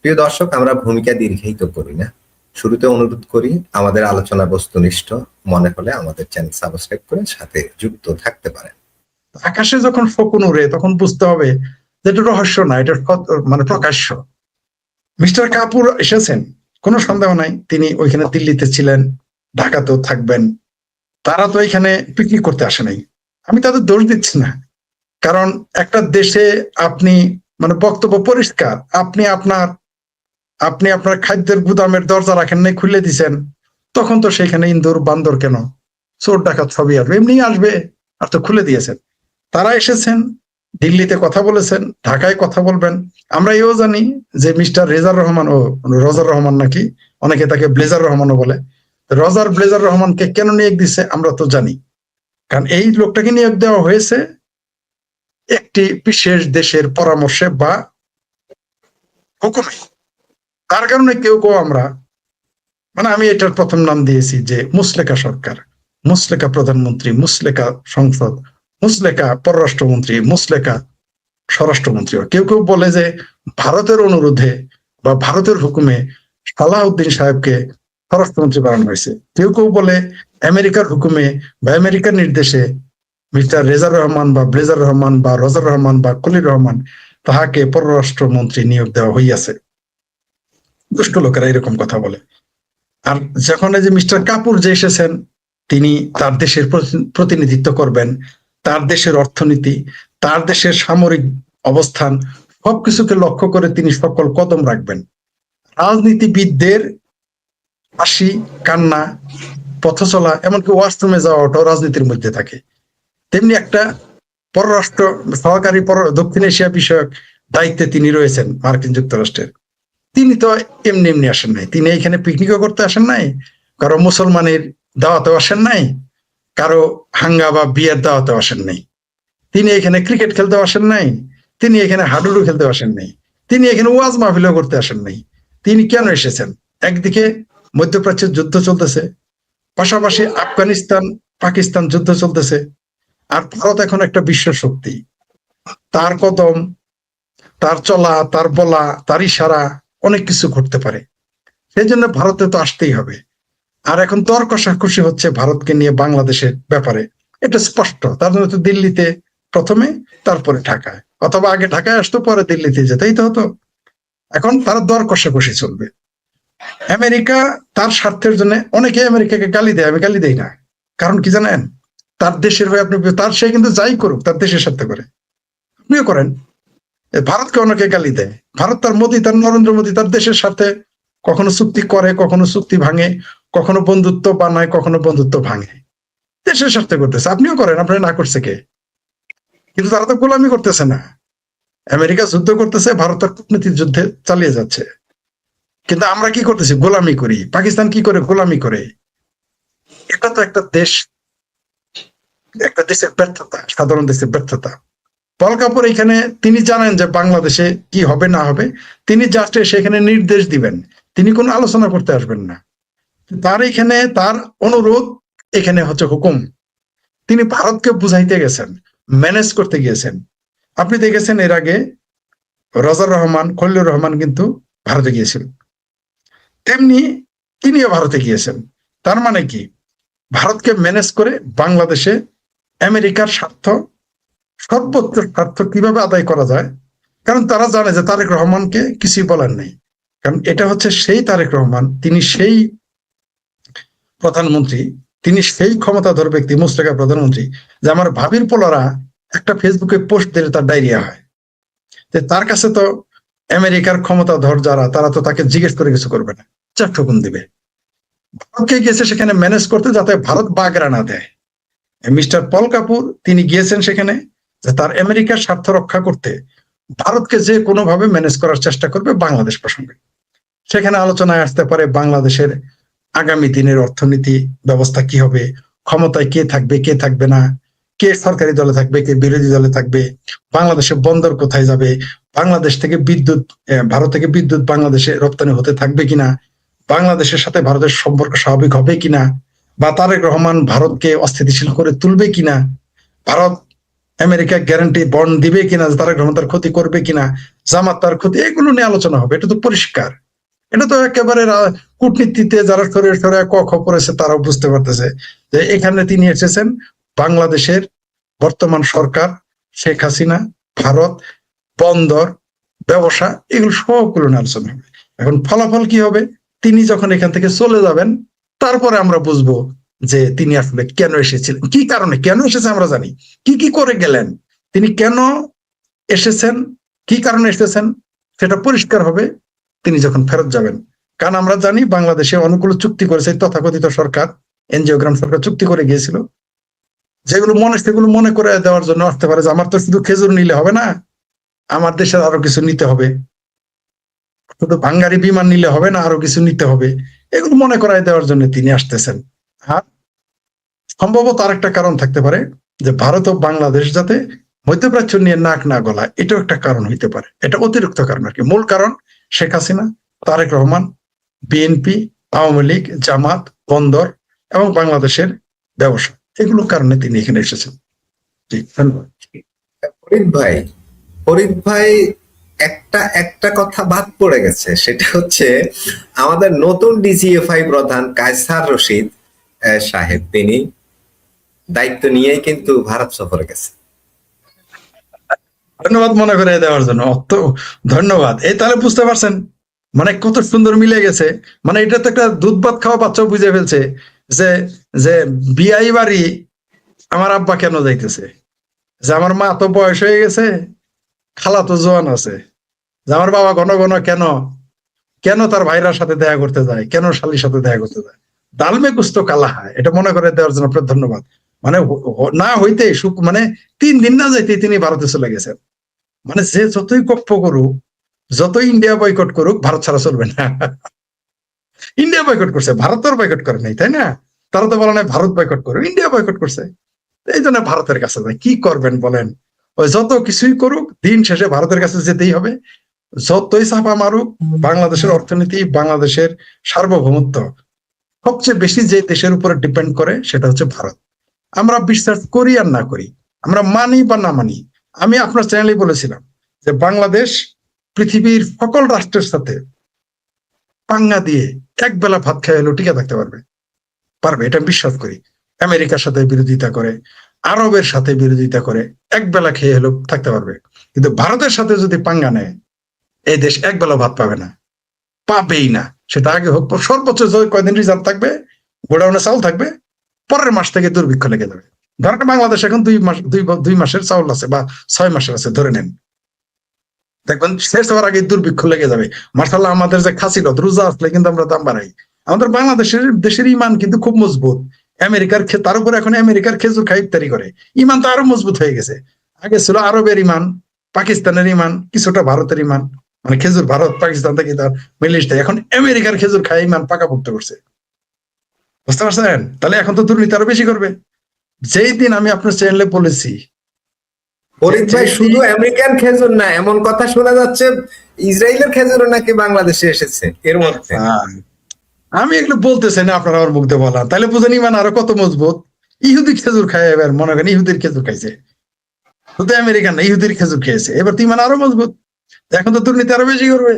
প্রিয় দর্শক, আমরা ভূমিকা দীর্ঘায়িত করি না, শুরুতে অনুরোধ করি আমাদের আলোচনা বস্তুনিষ্ঠ মনে হলে আমাদের চ্যানেল সাবস্ক্রাইব করে সাথে যুক্ত থাকতে পারেন। আকাশে যখন শকুন উড়ে তখন বুঝতে হবে যে এটা রহস্য না, এটা মানে প্রকাশ্য। মিস্টার কাপুর এসেছেন, কোনো সন্দেহ নাই তিনি ওইখানে দিল্লিতে ছিলেন, ঢাকাতেও থাকবেন। তারা তো এখানে পিকনিক করতে আসে নাই, আমি তাদের দোষ দিচ্ছি না। কারণ একটা দেশে আপনি মানে বক্তব্য পরিষ্কার, আপনি আপনার খাদ্যের গুদামের দরজা রাখেন নাই, খুলে দিছেন, তখন তো সেখানে ইন্দুর বান্দর কেন, চোর ডাকাত সবই আসবে, এমনি আসবে। আর তো খুলে দিয়েছেন। তারা এসেছেন, দিল্লিতে কথা বলেছেন, ঢাকায় কথা বলবেন। আমরা এও জানি যে মিস্টার রেজার রহমান, ও রজার রহমান নাকি, অনেকে তাকে ব্লেজার রহমানও বলে, ব্লেজার রহমানকে কেন নিয়োগ দিচ্ছে আমরা তো জানি। কারণ এই লোকটাকে নিয়োগ দেওয়া হয়েছে একটি বিশেষ দেশের পরামর্শে বা হুকুমে। তার কারণে কেউ আমরা মানে আমি এটার প্রথম নাম দিয়েছি যে মুসলেকা সরকার, মুসলেকা প্রধানমন্ত্রী, মুসলেকা সংসদ, মুসলেকা পররাষ্ট্রমন্ত্রী, মুসলেকা স্বরাষ্ট্রমন্ত্রী। কেউ কেউ বলে যে ভারতের অনুরোধে বা ভারতের হুকুমে সালাউদ্দিন সাহেবকে স্বরাষ্ট্রমন্ত্রী বানানো হয়েছে। কেউ কেউ বলে আমেরিকার হুকুমে বা আমেরিকার নির্দেশে মিস্টার রেজার রহমান বা ব্লেজার রহমান বা রজার রহমান বা কলির রহমান তাহাকে পররাষ্ট্রমন্ত্রী নিয়োগ দেওয়া হইয়াছে। দুষ্ট লোকেরা এরকম কথা বলে। আর যখন এই যে মিস্টার কাপুর যে এসেছেন, তিনি তার দেশের প্রতিনিধিত্ব করবেন, তার দেশের অর্থনীতি, তার দেশের সামরিক অবস্থান সবকিছুকে লক্ষ্য করে তিনি সকল কদম রাখবেন। রাজনীতিবিদদের হাসি, কান্না, পথ চলা, এমনকি ওয়াশরুমে যাওয়াটাও রাজনীতির মধ্যে থাকে। তেমনি একটা পররাষ্ট্র সহকারী দক্ষিণ এশিয়া বিষয়ক দায়িত্বে তিনি রয়েছেন মার্কিন যুক্তরাষ্ট্রের। তিনি তো এমনি এমনি আসেন নাই, তিনি এখানে পিকনিকও করতে আসেন নাই, কারো মুসলমানের দাওয়াতে আসেন নাই, কারো হাঙ্গা বা বিয়ের দাওয়াতে আসেন নাই, তিনি এখানে ক্রিকেট খেলতে আসেন নাই, তিনি এখানে হাডুডু খেলতে আসেন নাই, তিনি এখানে ওয়াজ মাহফিলও করতে আসেন নাই। তিনি কেন এসেছেন? একদিকে মধ্যপ্রাচ্যের যুদ্ধ চলতেছে, পাশাপাশি আফগানিস্তান পাকিস্তান যুদ্ধ চলতেছে, আর ভারত এখন একটা বিশ্ব শক্তি। তার কদম, তার চলা, তার বলা, তার ইশারা অনেক কিছু ঘটতে পারে। সেই জন্য ভারতে তো আসতেই হবে। আর এখন দর কষাকষি হচ্ছে ভারতকে নিয়ে বাংলাদেশের ব্যাপারে, এটা স্পষ্ট। তার জন্য তো দিল্লিতে প্রথমে, তারপরে ঢাকায়, অথবা আগে ঢাকায় আসতো পরে দিল্লিতে যেতেই তো হতো। এখন তারা দর কষাকষি চলবে। আমেরিকা তার স্বার্থের জন্য, অনেকে আমেরিকাকে গালি দেয়, আমি গালি দেই না। কারণ কি জানেন, তার দেশের হয়ে আপনি তার, সে কিন্তু যাই করুক তার দেশের স্বার্থে করে, আপনিও করেন। ভারতকে অনেকে গালি দেয়, ভারত তার মোদী, তার নরেন্দ্র মোদী তার দেশের সাথে কখনো চুক্তি করে, কখনো চুক্তি ভাঙে, কখনো বন্ধুত্ব বানায়, কখনো বন্ধুত্ব ভাঙে, দেশের স্বার্থে করতেছে। আপনিও করেন, আপনার না করছে কে? কিন্তু তারা তো গোলামি করতেছে না। আমেরিকা যুদ্ধ করতেছে, ভারত তার কূটনীতির যুদ্ধে চালিয়ে যাচ্ছে, কিন্তু আমরা কি করতেছি? গোলামি করি। পাকিস্তান কি করে? গোলামি করে। এটা তো একটা দেশের ব্যর্থতা, সাধারণ দেশের ব্যর্থতা। পল কাপুর এখানে, তিনি জানেন যে বাংলাদেশে কি হবে না হবে, তিনি জাস্ট সেখানে নির্দেশ দিবেন, তিনি কোনো আলোচনা করতে আসবেন না। তার এখানে তার অনুরোধ, এখানে হচ্ছে হুকুম। তিনি ভারতকে বুঝাইতে গেছেন, ম্যানেজ করতে গিয়েছেন। আপনি দেখেছেন এর আগে রজার রহমান, খলিলুর রহমান কিন্তু ভারতে গিয়েছিলেন, তেমনি তিনিও ভারতে গিয়েছেন। তার মানে কি, ভারতকে ম্যানেজ করে বাংলাদেশে আমেরিকার স্বার্থ, সর্বোচ্চ স্বার্থ কিভাবে আদায় করা যায়। কারণ তারা জানে যে তারেক রহমানকে কিছুই বলার নেই, কারণ এটা হচ্ছে সেই তারেক রহমান, তিনি সেই প্রধানমন্ত্রী, তিনি সেই ক্ষমতাধর ব্যক্তি, মুস্তাকা প্রধানমন্ত্রী, যে আমার ভাবির পোলারা একটা ফেসবুকে পোস্ট দিলে তার ডায়রিয়া হয়। তার কাছে তো আমেরিকার ক্ষমতাধর যারা, তারা তো তাকে জিজ্ঞেস করে কিছু করবে না, চার ঠুকুন দিবে। ভারতকে গিয়েছে সেখানে ম্যানেজ করতে, যাতে ভারত বাগড়া না দেয়। মিস্টার পল কাপুর তিনি গিয়েছেন সেখানে যে তার আমেরিকার স্বার্থ রক্ষা করতে ভারতকে যে কোনোভাবে ম্যানেজ করার চেষ্টা করবে বাংলাদেশ প্রসঙ্গে। সেখানে আলোচনায় আসতে পারে বাংলাদেশের আগামী দিনের অর্থনীতি ব্যবস্থা কি হবে, ক্ষমতায় কে থাকবে কে থাকবে না, কে সরকারি দলে থাকবে কে বিরোধী দলে থাকবে, বাংলাদেশের বন্দর কোথায় যাবে, বাংলাদেশ থেকে বিদ্যুৎ, ভারত থেকে বিদ্যুৎ বাংলাদেশে রপ্তানি হতে থাকবে কিনা, বাংলাদেশের সাথে ভারতের সম্পর্ক স্বাভাবিক হবে কিনা, বা তারেক রহমান ভারতকে অস্থিতিশীল করে তুলবে কিনা, ভারত আমেরিকা গ্যারান্টি বন্ড দিবে কিনা, তারেক রহমান তার ক্ষতি করবে কিনা, জামাত তার ক্ষতি, এগুলো নিয়ে আলোচনা হবে। এটা তো পরিষ্কার। এটা তো একেবারে কূটনীতিতে যারা সরে সরে ক খ করেছে তারাও বুঝতে পারতেছে যে এখানে তিনি এসেছেন বাংলাদেশের বর্তমান সরকার, শেখ হাসিনা, ভারত, বন্দর, ব্যবসা, এগুলো সবগুলো নিয়ে আলোচনা হবে। এখন ফলাফল কি হবে, তিনি যখন এখান থেকে চলে যাবেন তারপরে আমরা বুঝবো যে তিনি আসলে কেন এসেছিলেন, কি কারণে কেন এসেছে আমরা জানি, কি কি করে গেলেন, তিনি কেন এসেছেন, কি কারণে এসেছেন সেটা পরিষ্কার হবে তিনি যখন ফেরত যাবেন। কারণ আমরা জানি বাংলাদেশে অনুকূল চুক্তি করেছে তথাকথিত সরকার, এনজিওগ্রাম সরকার চুক্তি করে গিয়েছিল, যেগুলো সেগুলো মনে করে দেওয়ার জন্য আসতে পারে যে আমার তো শুধু খেজুর নিলে হবে না, আমার দেশের আরো কিছু নিতে হবে, শুধু বাঙালি বিমান নিলে হবে না, আরো কিছু নিতে হবে, এগুলো মনে করায় দেওয়ার জন্য তিনি আসতেছেন। আর সম্ভবত আরেকটা কারণ থাকতে পারে যে ভারত ও বাংলাদেশ যাতে মধ্যপ্রাচ্য নিয়ে নাক না গলায়, এটাও একটা কারণ হইতে পারে। এটা অতিরিক্ত কারণ আর কি। মূল কারণ শেখ হাসিনা, তারেক রহমান, বিএনপি, আওয়ামী লীগ, জামাত, বন্দর এবং বাংলাদেশের ব্যবসা, এগুলো কারণে তিনি এখানে এসেছেন। জি, ধন্যবাদ। ফরিদ ভাই একটা একটা কথা বাদ পড়ে গেছে, সেটা হচ্ছে আমাদের নতুন ডিজিএফআই প্রধান কায়সার রশিদ সাহেব, তিনি দায়িত্ব নিয়েই কিন্তু ভারত সফরে গেছে। ধন্যবাদ মনে করে দেওয়ার জন্য, অত ধন্যবাদ। এই তাহলে বুঝতে পারছেন মানে কত সুন্দর মিলে গেছে। মানে এটা তো একটা দুধ ভাত খাওয়া বাচ্চাও বুঝে ফেলছে যে যে বিয়াই বাড়ি আমার আব্বা কেন যাইতেছে, যে আমার মা তো বয়স হয়ে গেছে, খালা তো জোয়ান আছে, যে আমার বাবা ঘন ঘন কেন কেন তার ভাইরার সাথে দেখা করতে যায়, কেন শালির সাথে দেখা করতে যায়, ডালমে কুস্তো কালা হয়, এটা মনে করে দেওয়ার জন্য আপনার ধন্যবাদ। মানে না হইতে মানে 3 দিন না যাইতে তিনি ভারতে চলে গেছেন। মানে যে যতই কপ্প করুক, যতই ইন্ডিয়া বয়কট করুক, ভারত ছাড়া চলবে না। ইন্ডিয়া বয়কট করছে, ভারত তো বয়কট করে নাই, তাই না? তারা তো বলে নাই ভারত বয়কট করো, ইন্ডিয়া বয়কট করছে। এই জন্য ভারতের কাছে যায়, কি করবেন বলেন? ওই যত কিছুই করুক, দিন শেষে ভারতের কাছে যেতেই হবে। যতই চাপা মারুক, বাংলাদেশের অর্থনীতি, বাংলাদেশের সার্বভৌমত্ব সবচেয়ে বেশি যে দেশের উপরে ডিপেন্ড করে সেটা হচ্ছে ভারত। আমরা বিশ্বাস করি আর না করি, আমরা মানি বা না মানি, আমি আপনার চ্যানেলে বলেছিলাম যে বাংলাদেশ পৃথিবীর সকল রাষ্ট্রের সাথে পাঙ্গা দিয়ে এক বেলা ভাত খেয়ে হলেও টিকে থাকতে পারবে, এটা বিশ্বাস করি। আমেরিকার সাথে বিরোধিতা করে, আরবের সাথে বিরোধিতা করে, এক বেলা খেয়ে হলেও থাকতে পারবে। কিন্তু ভারতের সাথে যদি পাঙ্গা নেয়, এই দেশ এক বেলা ভাত পাবে না, পাবেই না। সেটা আগে হোক, সর্বোচ্চ কয়দিন রিজার্ভ থাকবে, গোডাউনে চাউল থাকবে, পরের মাস থেকে দুর্ভিক্ষ লেগে যাবে। ধরেন বাংলাদেশ এখন 2 মাসের চাউল আছে বা 6 মাসের আছে ধরে নেন, দেখবেন শেষ হওয়ার আগে দুর্ভিক্ষ লেগে যাবে। মার্শাল্লাহ আমাদের যে খাসিলত রোজা আসলে কিন্তু আমরা দাম বাড়াই। আমাদের দেশের ইমান কিন্তু খুব মজবুত। আমেরিকার তার উপরে এখন আমেরিকার খেজুর খাই ইফতারি করে, ইমান তো আরো মজবুত হয়ে গেছে। আগে ছিল আরবের ইমান, পাকিস্তানের ইমান, কিছুটা ভারতের ইমান, মানে খেজুর ভারত পাকিস্তান থেকে তার মিডল ইস্টে, এখন আমেরিকার খেজুর খাই ইমান পাকাপোক্ত করছে। বুঝতে পারছেন? তাহলে এখন তো দুর্নীতি আরো বেশি করবে। যেই দিন আমি আপনার চ্যানেলে বলেছি, ফরিদ ভাই শুধু আমেরিকান খেজুর না, এমন কথা শোনা যাচ্ছে ইসরায়েলের খেজুরও নাকি বাংলাদেশে এসেছে এর মধ্যে। আমি এগুলো বলতে চাই না, আপনারা আমার মুখ দিয়ে বলা, তাহলে বুঝেন ইমান আরো কত মজবুত। ইহুদি খেজুর খায়, এবার মনে করেন ইহুদির খেজুর খাইছে, শুধু আমেরিকান না, ইহুদির খেজুর খেয়েছে, এবার তো ইমান আরো মজবুত। এখন তো দুর্নীতি আরো বেশি করবে।